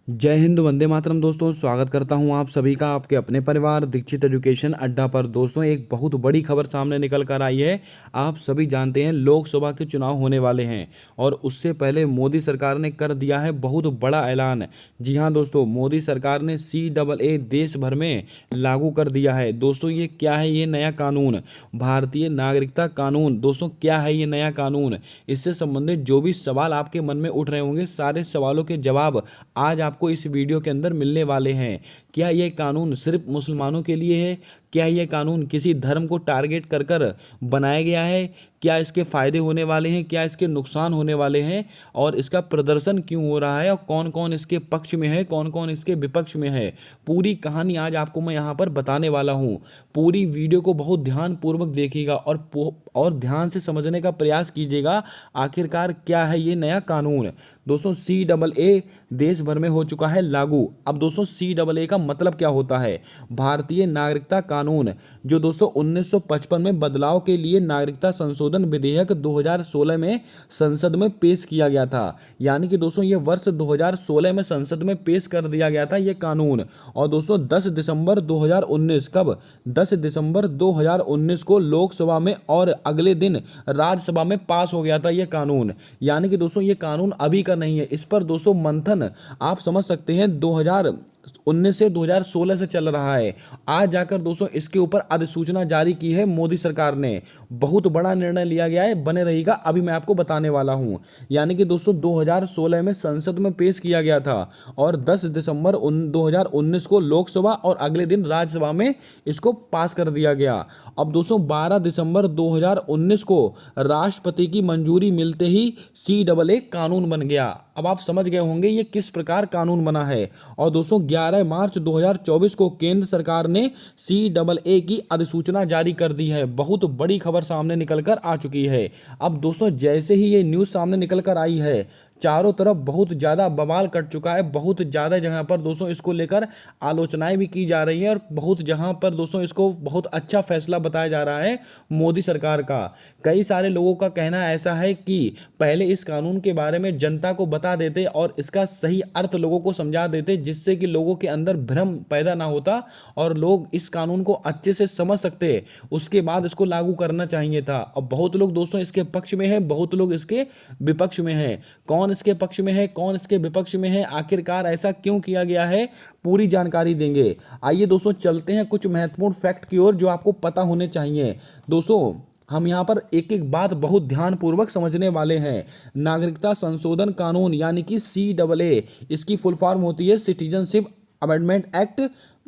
जय हिंद, वंदे मातरम। दोस्तों, स्वागत करता हूं आप सभी का आपके अपने परिवार दीक्षित एजुकेशन अड्डा पर। दोस्तों, एक बहुत बड़ी खबर सामने निकल कर आई है। आप सभी जानते हैं लोकसभा के चुनाव होने वाले हैं और उससे पहले मोदी सरकार ने कर दिया है बहुत बड़ा ऐलान। जी हां दोस्तों, मोदी सरकार ने CAA देश भर में लागू कर दिया है। दोस्तों, ये क्या है? ये नया कानून, भारतीय नागरिकता कानून। दोस्तों, क्या है ये नया कानून? इससे संबंधित जो भी सवाल आपके मन में उठ रहे होंगे, सारे सवालों के जवाब आज आपको इस वीडियो के अंदर मिलने वाले हैं। क्या यह कानून सिर्फ मुसलमानों के लिए है? क्या यह कानून किसी धर्म को टारगेट कर कर बनाया गया है? क्या इसके फायदे होने वाले हैं? क्या इसके नुकसान होने वाले हैं? और इसका प्रदर्शन क्यों हो रहा है? और कौन कौन इसके पक्ष में है, कौन कौन इसके विपक्ष में है? पूरी कहानी आज आपको मैं यहाँ पर बताने वाला हूँ। पूरी वीडियो को बहुत ध्यानपूर्वक देखिएगा और ध्यान से समझने का प्रयास कीजिएगा आखिरकार क्या है ये नया कानून। दोस्तों, CAA देश भर में हो चुका है लागू। अब दोस्तों, CAA का मतलब क्या होता है? भारतीय नागरिकता कानून, जो दोस्तों 1955 में बदलाव के लिए नागरिकता संशोधन विधेयक 2016 में संसद में पेश किया गया था। यानी कि दोस्तों ये वर्ष 2016 में संसद में पेश कर दिया गया था ये कानून। और दोस्तों 10 दिसंबर 2019, कब? 10 दिसंबर 2019 को लोकसभा में और अगले दिन राज्यसभा में पास हो गया था ये कानून। यानी कि दोस्तों ये कानून अभी का नहीं है। इस पर दोस्तों मंथन आप समझ सकते हैं 2019 से 2016 से चल रहा है। आज जाकर दोस्तों इसके ऊपर अधिसूचना जारी की है मोदी सरकार ने। बहुत बड़ा निर्णय लिया गया है, बने रहिएगा, अभी मैं आपको बताने वाला हूं। यानी कि दोस्तों 2016 में संसद में पेश किया गया था और 10 दिसंबर 2019 को लोकसभा और अगले दिन राज्यसभा में इसको पास कर दिया गया। अब दोस्तों 12 दिसंबर 2019 को राष्ट्रपति की मंजूरी मिलते ही CAA कानून बन गया। अब आप समझ गए होंगे ये किस प्रकार कानून बना है। और दोस्तों 11 मार्च 2024 को केंद्र सरकार ने CAA की अधिसूचना जारी कर दी है। बहुत बड़ी खबर सामने निकल कर आ चुकी है। अब दोस्तों जैसे ही ये न्यूज़ सामने निकल कर आई है, चारों तरफ बहुत ज़्यादा बवाल कट चुका है। बहुत ज़्यादा जगह पर दोस्तों इसको लेकर आलोचनाएं भी की जा रही हैं और बहुत जगह पर दोस्तों इसको बहुत अच्छा फैसला बताया जा रहा है मोदी सरकार का। कई सारे लोगों का कहना ऐसा है कि पहले इस कानून के बारे में जनता को बता देते और इसका सही अर्थ लोगों को समझा देते, जिससे कि लोगों के अंदर भ्रम पैदा ना होता और लोग इस कानून को अच्छे से समझ सकते। उसके बाद इसको लागू करना चाहिए था। अब बहुत लोग दोस्तों इसके पक्ष में हैं, बहुत लोग इसके विपक्ष में हैं। कौन इसके पक्ष में है, कौन इसके विपक्ष में है, आखिरकार ऐसा क्यों किया गया है, पूरी जानकारी देंगे। आइए दोस्तों चलते हैं कुछ महत्वपूर्ण फैक्ट की ओर जो आपको पता होने चाहिए। दोस्तों हम यहाँ पर एक एक बात बहुत ध्यानपूर्वक समझने वाले हैं। नागरिकता संशोधन कानून यानी कि CAA, इसकी फुल फॉर्म होती है सिटीजनशिप अमेंडमेंट एक्ट।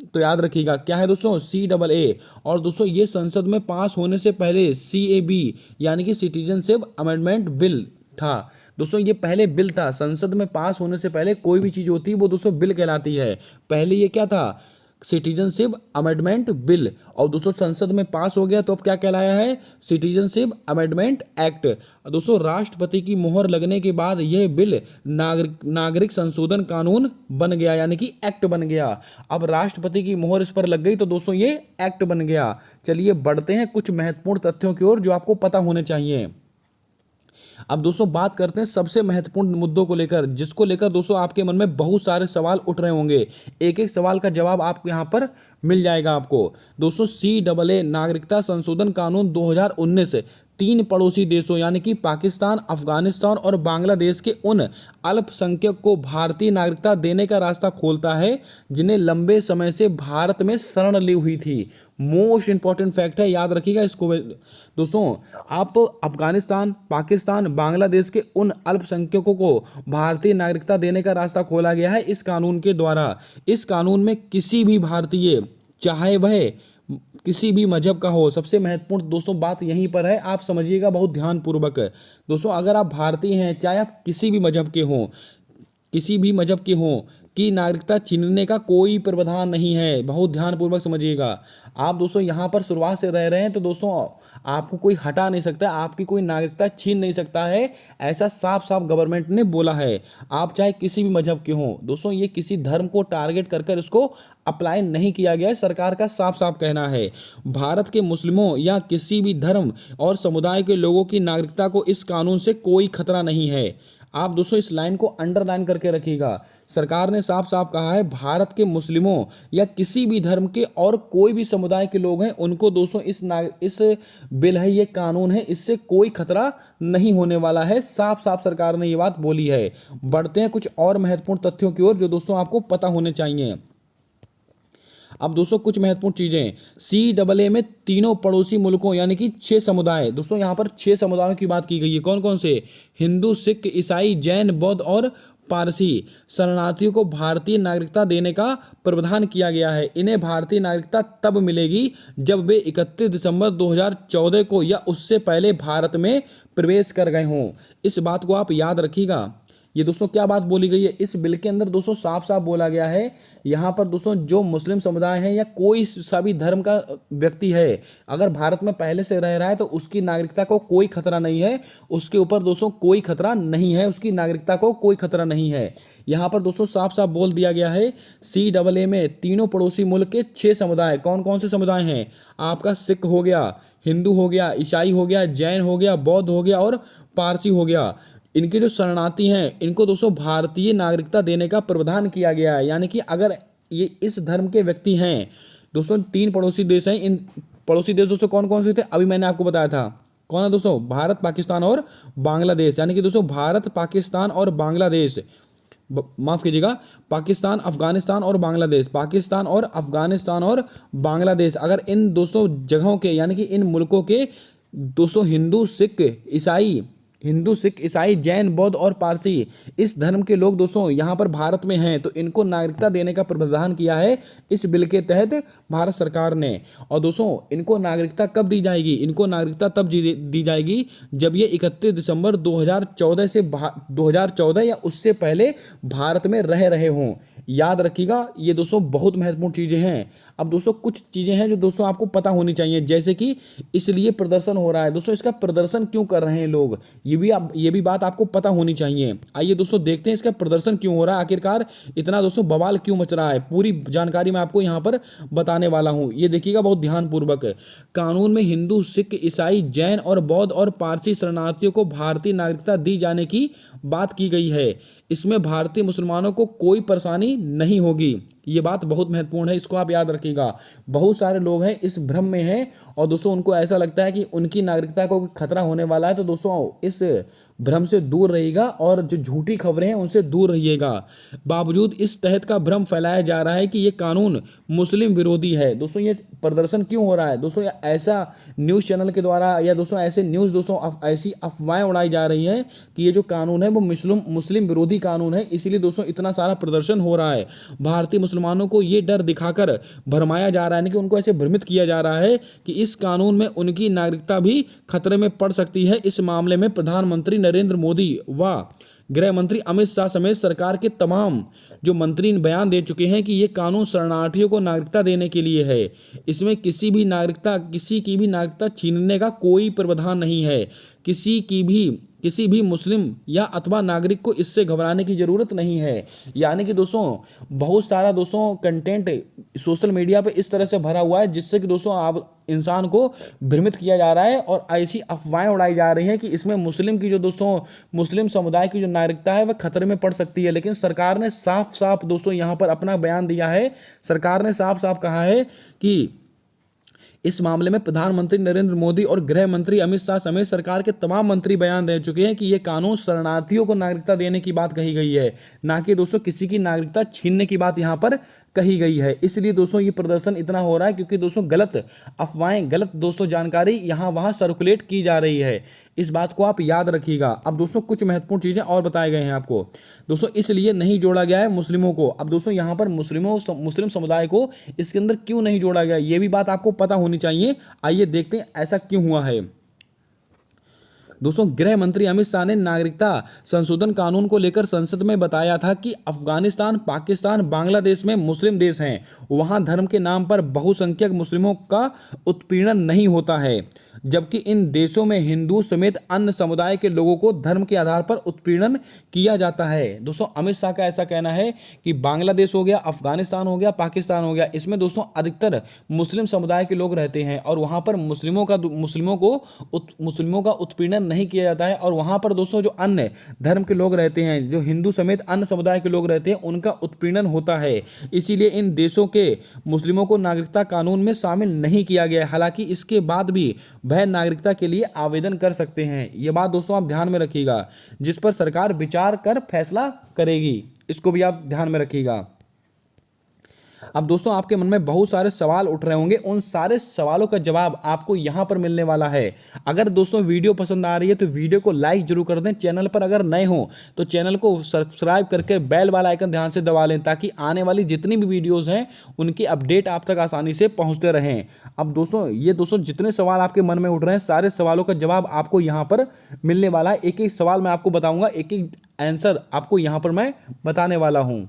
तो याद रखिएगा क्या है दोस्तों, CAA। और दोस्तों ये संसद में पास होने से पहले CAB यानी कि सिटीजनशिप अमेंडमेंट बिल था। दोस्तों ये पहले बिल था। संसद में पास होने से पहले कोई भी चीज़ होती है वो दोस्तों बिल कहलाती है। पहले ये क्या था? Citizenship amendment bill. और दोस्तों संसद में पास हो गया तो अब क्या कहलाया है? Citizenship amendment act. दोस्तों राष्ट्रपति की मोहर लगने के बाद यह बिल नागरिक संशोधन कानून बन गया, यानी कि एक्ट बन गया। अब राष्ट्रपति की मोहर इस पर लग गई तो दोस्तों ये एक्ट बन गया। चलिए बढ़ते हैं कुछ महत्वपूर्ण तथ्यों की ओर जो आपको पता होने चाहिए। अब दोस्तों बात करते हैं सबसे महत्वपूर्ण मुद्दों को लेकर, जिसको लेकर दोस्तों आपके मन में बहुत सारे सवाल उठ रहे होंगे। एक एक सवाल का जवाब आपको यहाँ पर मिल जाएगा आपको। दोस्तों CAA नागरिकता संशोधन कानून 2019 तीन पड़ोसी देशों यानी कि पाकिस्तान, अफगानिस्तान और बांग्लादेश के उन अल्पसंख्यक को भारतीय नागरिकता देने का रास्ता खोलता है जिन्हें लंबे समय से भारत में शरण ली हुई थी। मोस्ट इंपॉर्टेंट फैक्ट है, याद रखिएगा इसको दोस्तों। आप अफगानिस्तान, पाकिस्तान, बांग्लादेश के उन अल्पसंख्यकों को भारतीय नागरिकता देने का रास्ता खोला गया है इस कानून के द्वारा। इस कानून में किसी भी भारतीय, चाहे वह किसी भी मजहब का हो, सबसे महत्वपूर्ण दोस्तों बात यहीं पर है, आप समझिएगा बहुत ध्यानपूर्वक। दोस्तों अगर आप भारतीय हैं, चाहे आप किसी भी मजहब के हों, किसी भी मजहब के हों, की नागरिकता छीनने का कोई प्रावधान नहीं है। बहुत ध्यानपूर्वक समझिएगा। आप दोस्तों यहाँ पर शुरुआत से रह रहे हैं तो दोस्तों आपको कोई हटा नहीं सकता, आपकी कोई नागरिकता छीन नहीं सकता है, ऐसा साफ साफ गवर्नमेंट ने बोला है। आप चाहे किसी भी मजहब के हों दोस्तों, ये किसी धर्म को टारगेट कर कर इसको अप्लाई नहीं किया गया है, सरकार का साफ साफ कहना है। भारत के मुस्लिमों या किसी भी धर्म और समुदाय के लोगों की नागरिकता को इस कानून से कोई खतरा नहीं है। आप दोस्तों इस लाइन को अंडरलाइन करके रखिएगा। सरकार ने साफ साफ कहा है, भारत के मुस्लिमों या किसी भी धर्म के और कोई भी समुदाय के लोग हैं, उनको दोस्तों इस बिल है, ये कानून है, इससे कोई खतरा नहीं होने वाला है। साफ साफ सरकार ने ये बात बोली है। बढ़ते हैं कुछ और महत्वपूर्ण तथ्यों की ओर जो दोस्तों आपको पता होने चाहिए। अब दोस्तों कुछ महत्वपूर्ण चीजें, CAA में तीनों पड़ोसी मुल्कों यानी कि 6 समुदाय, दोस्तों यहां पर 6 समुदायों की बात की गई है। कौन कौन से? हिंदू, सिख, ईसाई, जैन, बौद्ध और पारसी शरणार्थियों को भारतीय नागरिकता देने का प्रावधान किया गया है। इन्हें भारतीय नागरिकता तब मिलेगी जब वे 31 दिसंबर 2014 को या उससे पहले भारत में प्रवेश कर गए हों। इस बात को आप याद रखिएगा। ये दोस्तों क्या बात बोली गई है इस बिल के अंदर? दोस्तों साफ साफ बोला गया है यहाँ पर दोस्तों, जो मुस्लिम समुदाय है या कोई सा भी धर्म का व्यक्ति है, अगर भारत में पहले से रह रहा है तो उसकी नागरिकता को कोई खतरा नहीं है। उसके ऊपर दोस्तों कोई खतरा नहीं है, उसकी नागरिकता को कोई खतरा नहीं है। यहाँ पर दोस्तों साफ साफ बोल दिया गया है, CAA में तीनों पड़ोसी मुल्क के 6 समुदाय, कौन कौन से समुदाय हैं? आपका सिख हो गया, हिंदू हो गया, ईसाई हो गया, जैन हो गया, बौद्ध हो गया और पारसी हो गया। इनके जो शरणार्थी हैं, इनको दोस्तों भारतीय नागरिकता देने का प्रावधान किया गया है। यानी कि अगर ये इस धर्म के व्यक्ति हैं, दोस्तों 3 पड़ोसी देश हैं। इन पड़ोसी देश दोस्तों कौन कौन से थे? अभी मैंने आपको बताया था। कौन है दोस्तों? भारत, पाकिस्तान और बांग्लादेश। यानी कि दोस्तों भारत, पाकिस्तान और बांग्लादेश, माफ कीजिएगा, पाकिस्तान, अफगानिस्तान और बांग्लादेश, पाकिस्तान और अफगानिस्तान और बांग्लादेश। अगर इन दोस्तों जगहों के यानी कि इन मुल्कों के दोस्तों हिंदू, सिख, ईसाई, जैन, बौद्ध और पारसी इस धर्म के लोग दोस्तों यहाँ पर भारत में हैं, तो इनको नागरिकता देने का प्रावधान किया है इस बिल के तहत भारत सरकार ने। और दोस्तों इनको नागरिकता कब दी जाएगी? इनको नागरिकता तब दी जाएगी जब ये 31 दिसंबर 2014 या उससे पहले भारत में रह रहे हों। याद रखिएगा, ये दोस्तों बहुत महत्वपूर्ण चीज़ें हैं। अब दोस्तों कुछ चीज़ें हैं जो दोस्तों आपको पता होनी चाहिए, जैसे कि इसलिए प्रदर्शन हो रहा है। दोस्तों इसका प्रदर्शन क्यों कर रहे हैं लोग, ये भी बात आपको पता होनी चाहिए। आइए दोस्तों देखते हैं इसका प्रदर्शन क्यों हो रहा है, आखिरकार इतना दोस्तों बवाल क्यों मच रहा है। पूरी जानकारी मैं आपको यहाँ पर बताने वाला हूँ, ये देखिएगा बहुत ध्यानपूर्वक। कानून में हिंदू, सिख, ईसाई, जैन और बौद्ध और पारसी शरणार्थियों को भारतीय नागरिकता दी जाने की बात की गई है। इसमें भारतीय मुसलमानों को कोई परेशानी नहीं होगी। ये बात बहुत महत्वपूर्ण है, इसको आप याद रखिएगा। बहुत सारे लोग हैं इस भ्रम में हैं और दोस्तों उनको ऐसा लगता है कि उनकी नागरिकता को खतरा होने वाला है, तो दोस्तों इस भ्रम से दूर रहिएगा और जो झूठी खबरें हैं उनसे दूर रहिएगा। बावजूद इस तहत का भ्रम फैलाया जा रहा है कि ये कानून मुस्लिम विरोधी है। दोस्तों ये प्रदर्शन क्यों हो रहा है? दोस्तों ऐसा न्यूज़ चैनल के द्वारा या दोस्तों ऐसे न्यूज़ दोस्तों ऐसी अफवाहें उड़ाई जा रही हैं कि ये जो कानून है वो मुस्लिम विरोधी कानून है, इसीलिए दोस्तों इतना सारा प्रदर्शन हो रहा है। भारतीय मुसलमानों को ये डर दिखाकर भरमाया जा रहा है, कि उनको ऐसे भ्रमित किया जा रहा है कि इस कानून में उनकी नागरिकता भी खतरे में पड़ सकती है। इस मामले में प्रधानमंत्री नरेंद्र मोदी व गृह मंत्री अमित शाह समेत सरकार के तमाम जो मंत्री बयान दे चुके हैं कि ये कानून शरणार्थियों को नागरिकता देने के लिए है। इसमें किसी की भी नागरिकता छीनने का कोई प्रावधान नहीं है। किसी भी मुस्लिम या अथवा नागरिक को इससे घबराने की जरूरत नहीं है। यानी कि दोस्तों बहुत सारा दोस्तों कंटेंट सोशल मीडिया पे इस तरह से भरा हुआ है जिससे कि दोस्तों आप इंसान को भ्रमित किया जा रहा है और ऐसी अफवाहें उड़ाई जा रही हैं कि इसमें मुस्लिम समुदाय की जो नागरिकता है वह खतरे में पड़ सकती है। लेकिन सरकार ने साफ साफ दोस्तों यहाँ पर अपना बयान दिया है। सरकार ने साफ साफ कहा है कि इस मामले में प्रधानमंत्री नरेंद्र मोदी और गृह मंत्री अमित शाह समेत सरकार के तमाम मंत्री बयान दे चुके हैं कि यह कानून शरणार्थियों को नागरिकता देने की बात कही गई है, ना कि दोस्तों किसी की नागरिकता छीनने की बात यहां पर कही गई है। इसलिए दोस्तों ये प्रदर्शन इतना हो रहा है क्योंकि दोस्तों गलत अफवाहें, गलत दोस्तों जानकारी यहां वहां सर्कुलेट की जा रही है। इस बात को आप याद रखिएगा। अब दोस्तों कुछ महत्वपूर्ण चीजें और बताए गए हैं आपको। दोस्तों इसलिए नहीं जोड़ा गया है मुस्लिमों को। अब दोस्तों यहां पर मुस्लिम समुदाय को इसके अंदर क्यों नहीं जोड़ा गया, ये भी बात आपको पता होनी चाहिए। आइए देखते हैं ऐसा क्यों हुआ है। दोस्तों गृह मंत्री अमित शाह ने नागरिकता संशोधन कानून को लेकर संसद में बताया था कि अफगानिस्तान, पाकिस्तान, बांग्लादेश में मुस्लिम देश हैं, वहां धर्म के नाम पर बहुसंख्यक मुस्लिमों का उत्पीड़न नहीं होता है, जबकि इन देशों में हिंदू समेत अन्य समुदाय के लोगों को धर्म के आधार पर उत्पीड़न किया जाता है। दोस्तों अमित शाह का ऐसा कहना है कि बांग्लादेश हो गया, अफगानिस्तान हो गया, पाकिस्तान हो गया, इसमें दोस्तों अधिकतर मुस्लिम समुदाय के लोग रहते हैं और वहां पर मुस्लिमों का उत्पीड़न नहीं किया जाता है और वहाँ पर दोस्तों जो अन्य धर्म के लोग रहते हैं, जो हिंदू समेत अन्य समुदाय के लोग रहते हैं, उनका उत्पीड़न होता है। इसीलिए इन देशों के मुस्लिमों को नागरिकता कानून में शामिल नहीं किया गया है। हालांकि इसके बाद भी वह नागरिकता के लिए आवेदन कर सकते हैं। ये बात दोस्तों आप ध्यान में रखिएगा, जिस पर सरकार विचार कर फैसला करेगी, इसको भी आप ध्यान में रखिएगा। अब दोस्तों आपके मन में बहुत सारे सवाल उठ रहे होंगे, उन सारे सवालों का जवाब आपको यहां पर मिलने वाला है। अगर दोस्तों वीडियो पसंद आ रही है तो वीडियो को लाइक जरूर कर दें। चैनल पर अगर नए हो तो चैनल को सब्सक्राइब करके बेल वाला आइकन ध्यान से दबा लें, ताकि आने वाली जितनी भी वीडियोज़ हैं उनकी अपडेट आप तक आसानी से पहुँचते रहें। अब दोस्तों जितने सवाल आपके मन में उठ रहे हैं, सारे सवालों का जवाब आपको यहाँ पर मिलने वाला है। एक एक सवाल मैं आपको बताऊँगा, एक एक आंसर आपको यहाँ पर मैं बताने वाला हूँ।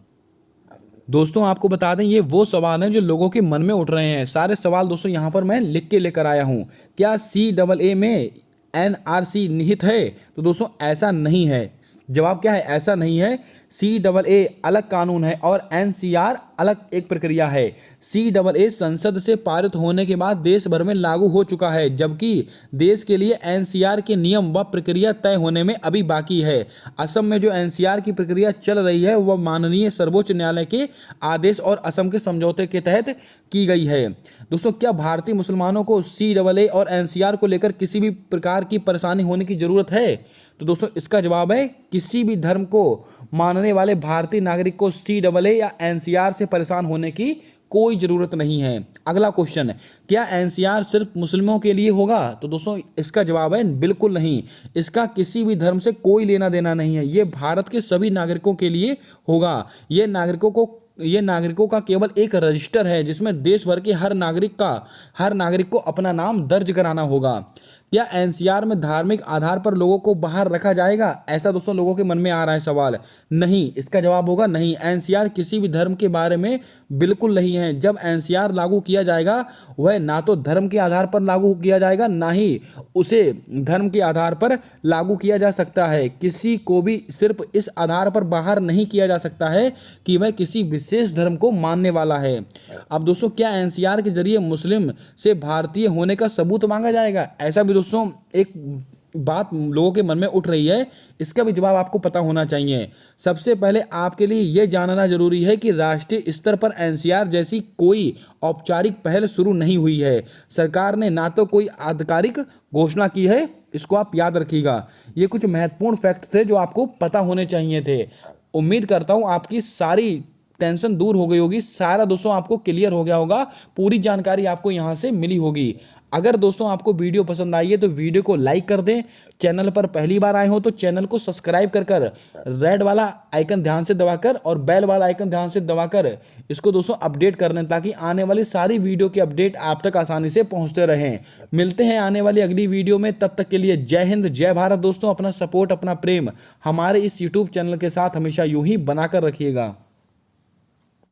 दोस्तों आपको बता दें, ये वो सवाल हैं जो लोगों के मन में उठ रहे हैं। सारे सवाल दोस्तों यहाँ पर मैं लिख के लेकर आया हूँ। क्या CAA में NRC निहित है? तो दोस्तों ऐसा नहीं है। जवाब क्या है? ऐसा नहीं है। CAA अलग कानून है और NCR अलग एक प्रक्रिया है। CAA संसद से पारित होने के बाद देश भर में लागू हो चुका है, जबकि देश के लिए NCR के नियम व प्रक्रिया तय होने में अभी बाकी है। असम में जो NCR की प्रक्रिया चल रही है वह माननीय सर्वोच्च न्यायालय के आदेश और असम के समझौते के तहत की गई है। दोस्तों क्या भारतीय मुसलमानों को CAA और NCR को लेकर किसी भी प्रकार की परेशानी होने की जरूरत है? तो दोस्तों इसका जवाब है, किसी भी धर्म को मानने वाले भारतीय नागरिक को CAA या NCR से परेशान होने की कोई ज़रूरत नहीं है। अगला क्वेश्चन, क्या NCR सिर्फ मुस्लिमों के लिए होगा? तो दोस्तों इसका जवाब है बिल्कुल नहीं। इसका किसी भी धर्म से कोई लेना देना नहीं है। ये भारत के सभी नागरिकों के लिए होगा। ये नागरिकों का केवल एक रजिस्टर है, जिसमें देश भर के हर नागरिक को अपना नाम दर्ज कराना होगा। क्या NCR में धार्मिक आधार पर लोगों को बाहर रखा जाएगा? ऐसा दोस्तों लोगों के मन में आ रहा है सवाल। नहीं, इसका जवाब होगा नहीं। NCR किसी भी धर्म के बारे में बिल्कुल नहीं है। जब NCR लागू किया जाएगा, वह ना तो धर्म के आधार पर लागू किया जाएगा, ना ही उसे धर्म के आधार पर लागू किया जा सकता है। किसी को भी सिर्फ इस आधार पर बाहर नहीं किया जा सकता है कि वह किसी विशेष धर्म को मानने वाला है। अब दोस्तों क्या NCR के जरिए मुस्लिम से भारतीय होने का सबूत मांगा जाएगा? ऐसा भी दोस्तों एक बात लोगों के मन में उठ रही है। इसका भी जवाब आपको पता होना चाहिए। सबसे पहले आपके लिए यह जानना जरूरी है कि राष्ट्रीय स्तर पर NCR जैसी कोई औपचारिक पहल शुरू नहीं हुई है। सरकार ने ना तो कोई आधिकारिक घोषणा की है, इसको आप याद रखिएगा। ये कुछ महत्वपूर्ण फैक्ट थे जो आपको पता होने चाहिए थे। उम्मीद करता हूँ आपकी सारी टेंशन दूर हो गई होगी, सारा दोस्तों आपको क्लियर हो गया होगा, पूरी जानकारी आपको यहाँ से मिली होगी। अगर दोस्तों आपको वीडियो पसंद आई है तो वीडियो को लाइक कर दें। चैनल पर पहली बार आए हो तो चैनल को सब्सक्राइब कर रेड वाला आइकन ध्यान से दबाकर और बेल वाला आइकन ध्यान से दबाकर इसको दोस्तों अपडेट कर लें, ताकि आने वाली सारी वीडियो की अपडेट आप तक आसानी से पहुंचते रहें। मिलते हैं आने वाली अगली वीडियो में, तब तक के लिए जय हिंद, जय भारत। दोस्तों अपना सपोर्ट, अपना प्रेम हमारे इस यूट्यूब चैनल के साथ हमेशा यूं ही बनाकर रखिएगा।